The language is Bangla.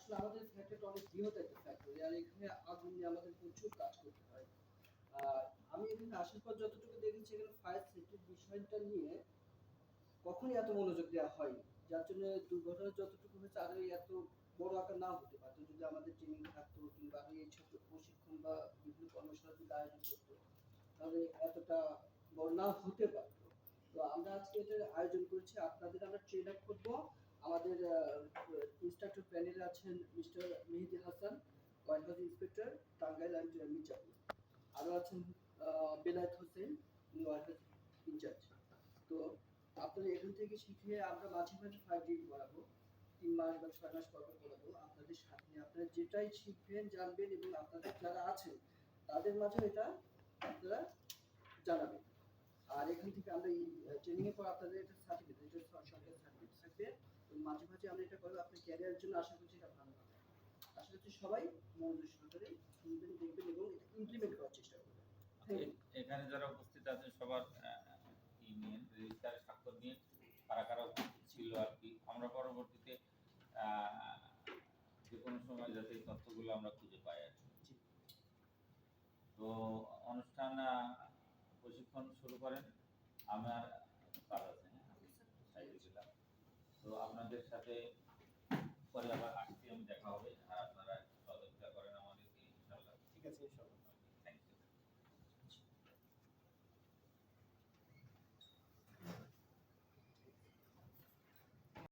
আসলে আমাদের ফ্যাক্টরিটা অনেক বৃহৎ একটা ফ্যাক্টরি, আর এখানে আগুন নিয়ে আমাদের প্রচুর কাজ করতে হয়। আর আমি এখানে আসার পর যতটুকু দেখেছি, এখানে ফায়ার সেফটির বিষয়টা নিয়ে কখনোই এত মনোযোগ দেওয়া হয়নি, যার জন্য দুর্ঘটনা যতটুকু হয়েছে আরো এত বড় আকার নাও হতে পারতো যদি আমাদের ট্রেনিং থাকতো, কিংবা আরো এই ছোট প্রশিক্ষণ বা বিভিন্ন কর্মশালা যদি আয়োজন করতো, তাহলে এতটা বড় নাও হতে পারতো। তো আমরা আজকে এটার আয়োজন করেছি, আপনাদের আমরা ট্রেন আপ করবো। আমাদের ইনস্ট্রাক্টর প্যানেলে আছেন mister Mehedi Hasan, warehouse inspector, Tangail and Mirzapur. আরো আছেন Belayet Hossain, warehouse incharge. তো আপনারা এখান থেকে শিখে আমরা মাঝে মাঝে ফাইভ ডিগ্রি করাবো, 3 মাস বা 6 মাস পর পর করাবো আপনাদের সাথে। আপনারা যেটাই শিখবেন জানবেন এবং আপনাদের যারা আছেন তাদের মাঝে এটা আপনারা জানাবেন। আর এখান থেকে আমরা এই ট্রেনিং এর পর আপনাদের এটা সার্টিফিকেট, এটা সরকারি সার্টিফিকেট থাকবে। মাঝে মাঝে আমরা এটা করবো আপনার ক্যারিয়ারের জন্য। আশা করছি এটা ভালো হবে। আশা করছি সবাই মনোযোগ সহকারে শুনবেন, দেখবেন এবং এটা ইমপ্লিমেন্ট করার চেষ্টা করবেন। এখানে যারা উপস্থিত আছেন সবার ইমেল রেজিস্টারে স্বাক্ষর নিয়ে কারা কারা উপস্থিত ছিল আর কি, আমরা পরবর্তীতে যে কোনো সময় যাতে এই তথ্যগুলো আমরা খুঁজে পাই আর কি। তো অনুষ্ঠান প্রশিক্ষণ শুরু করেন। আমার কাজ আছে, সাইডে গেলাম। তো আপনাদের সাথে পরে আবার আসছি, আমি দেখা হবে।